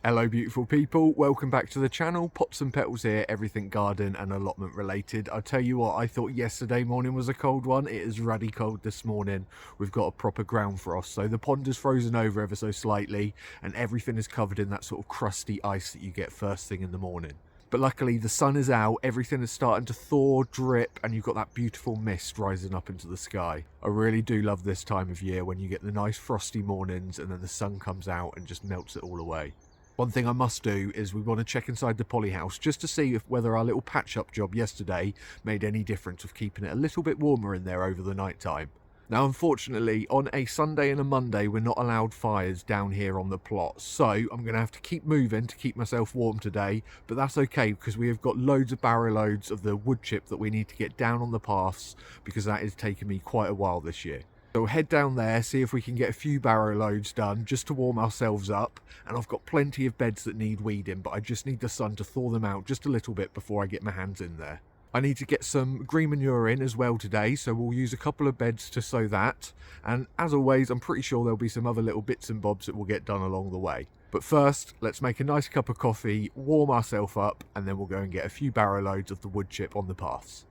Hello beautiful people, welcome back to the channel. Pots and Petals here, everything garden and allotment related. I'll tell you what, I thought yesterday morning was a cold one. It is ruddy cold this morning. We've got a proper ground frost, so the pond is frozen over ever so slightly and everything is covered in that sort of crusty ice that you get first thing in the morning. But luckily the sun is out, everything is starting to thaw, drip, and you've got that beautiful mist rising up into the sky. I really do love this time of year when you get the nice frosty mornings and then the sun comes out and just melts it all away. One thing I must do is we want to check inside the poly house just to see whether our little patch up job yesterday made any difference of keeping it a little bit warmer in there over the night time. Now unfortunately on a Sunday and a Monday we're not allowed fires down here on the plot, so I'm going to have to keep moving to keep myself warm today, but that's okay because we have got loads of barrow loads of the wood chip that we need to get down on the paths because that is taking me quite a while this year. So we'll head down there, see if we can get a few barrow loads done just to warm ourselves up, and I've got plenty of beds that need weeding, but I just need the sun to thaw them out just a little bit before I get my hands in there. I need to get some green manure in as well today, so we'll use a couple of beds to sow that, and as always I'm pretty sure there'll be some other little bits and bobs that will get done along the way. But first, let's make a nice cup of coffee, warm ourselves up, and then we'll go and get a few barrow loads of the wood chip on the paths.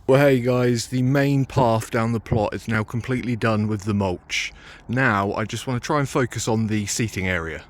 Well hey guys, the main path down the plot is now completely done with the mulch. Now I just want to try and focus on the seating area.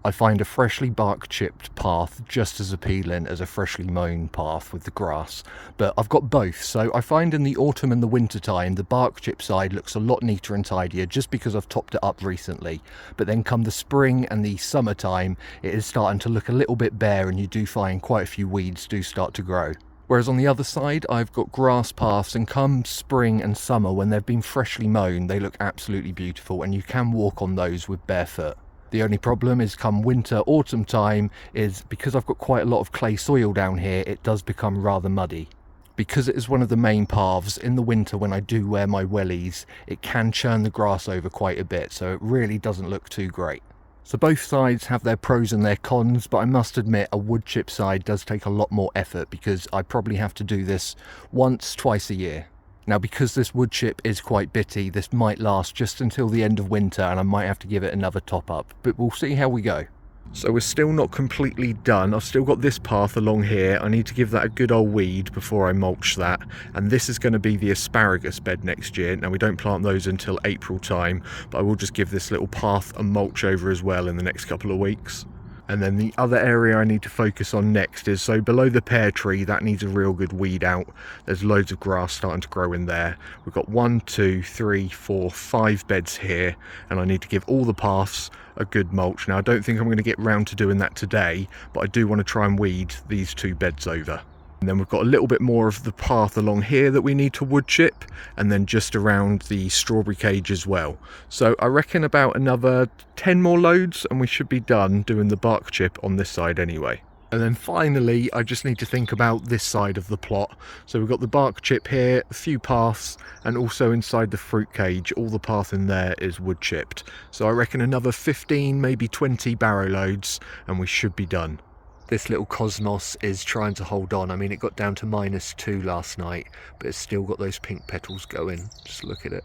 I find a freshly bark chipped path just as appealing as a freshly mown path with the grass, but I've got both, so I find in the autumn and the winter time the bark chip side looks a lot neater and tidier just because I've topped it up recently, but then come the spring and the summertime it is starting to look a little bit bare and you do find quite a few weeds do start to grow. Whereas on the other side I've got grass paths, and come spring and summer when they've been freshly mown they look absolutely beautiful and you can walk on those with bare foot. The only problem is come winter, autumn time is because I've got quite a lot of clay soil down here, it does become rather muddy. Because it is one of the main paths, in the winter when I do wear my wellies, it can churn the grass over quite a bit, so it really doesn't look too great. So both sides have their pros and their cons, but I must admit a wood chip side does take a lot more effort because I probably have to do this once, twice a year. Now because this wood chip is quite bitty, this might last just until the end of winter and I might have to give it another top up, but we'll see how we go. So we're still not completely done. I've still got this path along here. I need to give that a good old weed before I mulch that, and this is going to be the asparagus bed next year. Now we don't plant those until April time, but I will just give this little path a mulch over as well in the next couple of weeks. And then the other area I need to focus on next is, so below the pear tree, that needs a real good weed out. There's loads of grass starting to grow in there. We've got 1, 2, 3, 4, 5 beds here, and I need to give all the paths a good mulch. Now I don't think I'm going to get round to doing that today, but I do want to try and weed these 2 beds over. And then we've got a little bit more of the path along here that we need to wood chip, and then just around the strawberry cage as well. So I reckon about another 10 more loads and we should be done doing the bark chip on this side anyway. And then finally I just need to think about this side of the plot. So we've got the bark chip here, a few paths, and also inside the fruit cage all the path in there is wood chipped. So I reckon another 15, maybe 20 barrow loads and we should be done. This little cosmos is trying to hold on. I mean, it got down to -2 last night, but it's still got those pink petals going. Just look at it.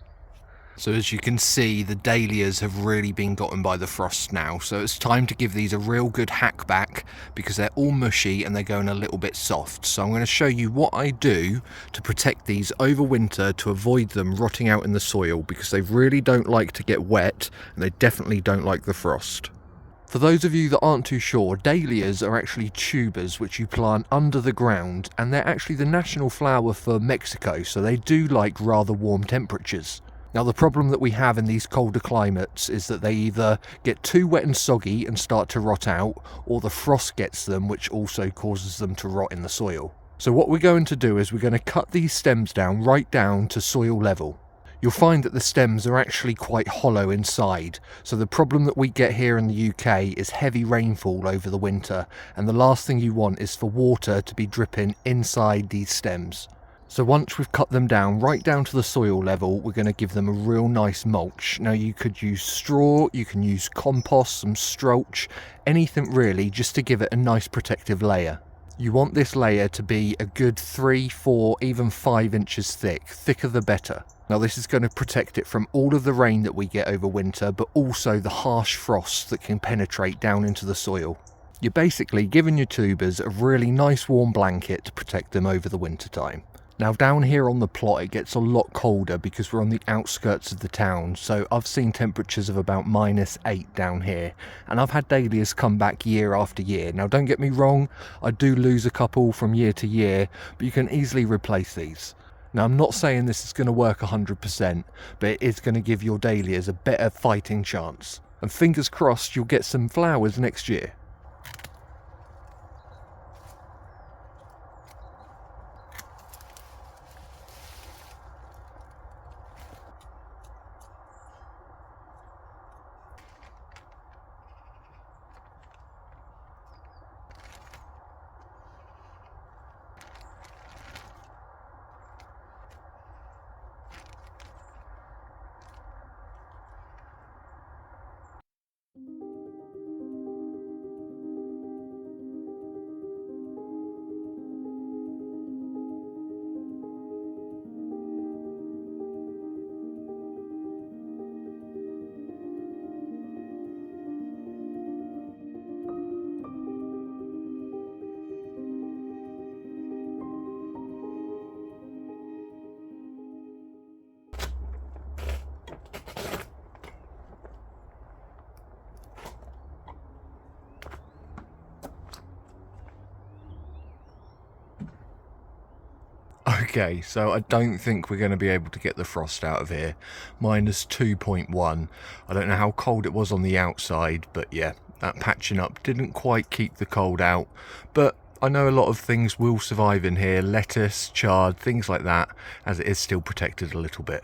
So as you can see, the dahlias have really been gotten by the frost now. So it's time to give these a real good hack back because they're all mushy and they're going a little bit soft. So I'm going to show you what I do to protect these over winter to avoid them rotting out in the soil, because they really don't like to get wet and they definitely don't like the frost. For those of you that aren't too sure, dahlias are actually tubers which you plant under the ground, and they're actually the national flower for Mexico, so they do like rather warm temperatures. Now the problem that we have in these colder climates is that they either get too wet and soggy and start to rot out, or the frost gets them, which also causes them to rot in the soil. So what we're going to do is we're going to cut these stems down right down to soil level. You'll find that the stems are actually quite hollow inside, so the problem that we get here in the UK is heavy rainfall over the winter, and the last thing you want is for water to be dripping inside these stems. So once we've cut them down right down to the soil level, we're going to give them a real nice mulch. Now you could use straw, you can use compost, some strulch, anything really, just to give it a nice protective layer. You want this layer to be a good 3, 4, even 5 inches thick, thicker the better. Now this is going to protect it from all of the rain that we get over winter, but also the harsh frosts that can penetrate down into the soil. You're basically giving your tubers a really nice warm blanket to protect them over the winter time. Now down here on the plot it gets a lot colder because we're on the outskirts of the town, so I've seen temperatures of about -8 down here, and I've had dahlias come back year after year. Now don't get me wrong, I do lose a couple from year to year, but you can easily replace these. Now I'm not saying this is going to work 100%, but it is going to give your dahlias a better fighting chance. And fingers crossed you'll get some flowers next year. Okay, so I don't think we're going to be able to get the frost out of here. -2.1. I don't know how cold it was on the outside, but yeah, that patching up didn't quite keep the cold out. But I know a lot of things will survive in here, lettuce, chard, things like that, as it is still protected a little bit.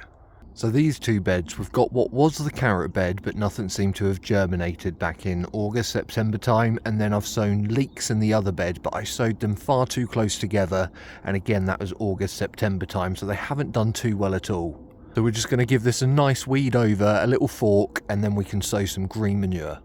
So these two beds, we've got what was the carrot bed, but nothing seemed to have germinated back in August, September time. And then I've sown leeks in the other bed, but I sowed them far too close together. And again, that was August, September time, so they haven't done too well at all. So we're just going to give this a nice weed over, a little fork, and then we can sow some green manure.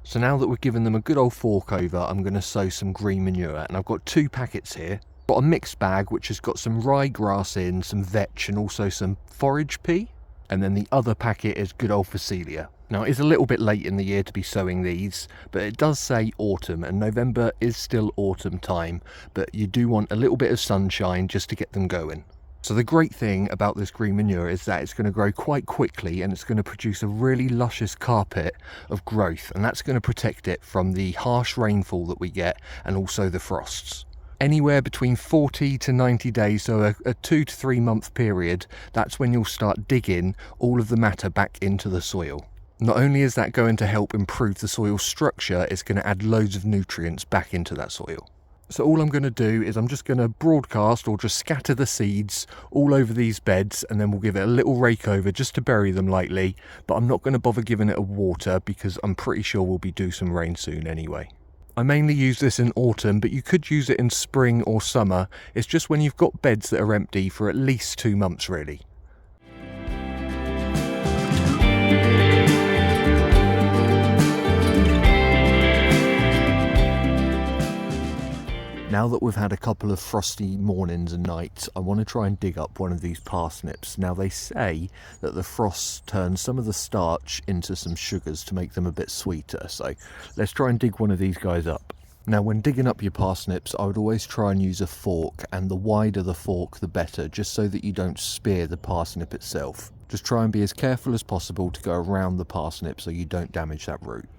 So now that we've given them a good old fork over, I'm going to sow some green manure. And I've got 2 packets here. Got a mixed bag which has got some ryegrass in, some vetch and also some forage pea. And then the other packet is good old phacelia. Now it's a little bit late in the year to be sowing these, but it does say autumn, and November is still autumn time, but you do want a little bit of sunshine just to get them going. So the great thing about this green manure is that it's going to grow quite quickly, and it's going to produce a really luscious carpet of growth, and that's going to protect it from the harsh rainfall that we get and also the frosts. Anywhere between 40 to 90 days, so a 2 to 3 month period, that's when you'll start digging all of the matter back into the soil. Not only is that going to help improve the soil structure, it's going to add loads of nutrients back into that soil. So all I'm going to do is I'm just going to broadcast or just scatter the seeds all over these beds, and then we'll give it a little rake over just to bury them lightly, but I'm not going to bother giving it a water because I'm pretty sure we'll be due some rain soon anyway. I mainly use this in autumn, but you could use it in spring or summer. It's just when you've got beds that are empty for at least 2 months really. Now that we've had a couple of frosty mornings and nights, I want to try and dig up one of these parsnips. Now they say that the frost turns some of the starch into some sugars to make them a bit sweeter. So let's try and dig one of these guys up. Now when digging up your parsnips, I would always try and use a fork, and the wider the fork the better, just so that you don't spear the parsnip itself. Just try and be as careful as possible to go around the parsnip so you don't damage that root.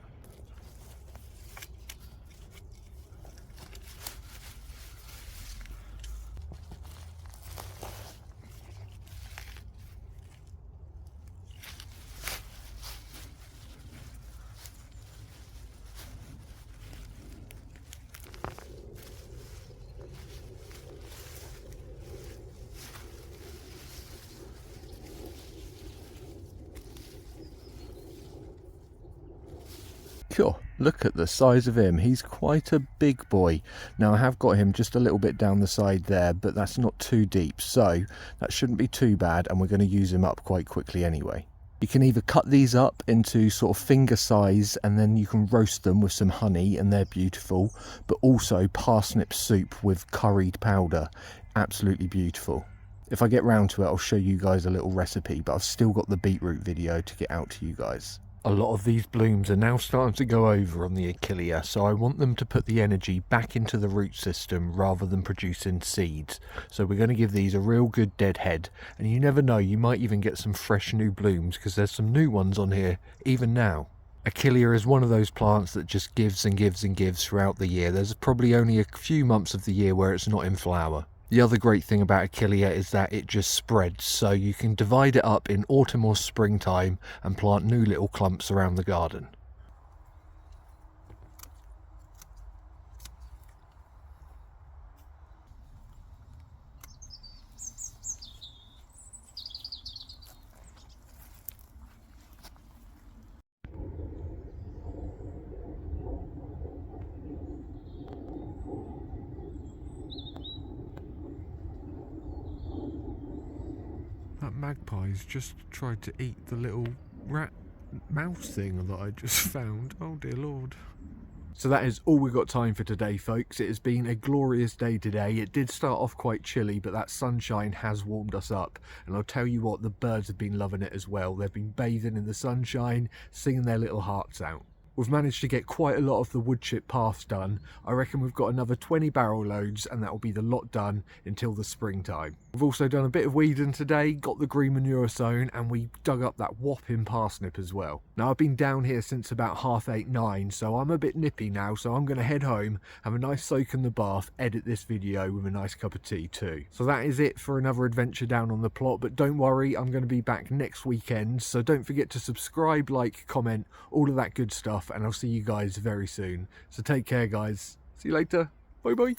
Cool. Look at the size of him. He's quite a big boy. Now I have got him just a little bit down the side there, but that's not too deep, so that shouldn't be too bad, and we're going to use him up quite quickly anyway. You can either cut these up into sort of finger size, and then you can roast them with some honey and they're beautiful, but also parsnip soup with curried powder. Absolutely beautiful. If I get round to it, I'll show you guys a little recipe, but I've still got the beetroot video to get out to you guys. A lot of these blooms are now starting to go over on the achellia, so I want them to put the energy back into the root system rather than producing seeds. So we're going to give these a real good dead head, and you never know, you might even get some fresh new blooms because there's some new ones on here even now. Achellia is one of those plants that just gives and gives and gives throughout the year. There's probably only a few months of the year where it's not in flower. The other great thing about achellia is that it just spreads, so you can divide it up in autumn or springtime and plant new little clumps around the garden. That magpie's just tried to eat the little rat mouse thing that I just found. Oh dear lord. So that is all we've got time for today, folks. It has been a glorious day today. It did start off quite chilly, but that sunshine has warmed us up. And I'll tell you what, the birds have been loving it as well. They've been bathing in the sunshine, singing their little hearts out. We've managed to get quite a lot of the woodchip paths done. I reckon we've got another 20 barrel loads and that will be the lot done until the springtime. We've also done a bit of weeding today, got the green manure sown, and we dug up that whopping parsnip as well. Now I've been down here since about 8:30, 9, so I'm a bit nippy now, so I'm going to head home, have a nice soak in the bath, edit this video with a nice cup of tea too. So that is it for another adventure down on the plot, but don't worry, I'm going to be back next weekend, so don't forget to subscribe, like, comment, all of that good stuff. And I'll see you guys very soon. So take care, guys. See you later. Bye bye.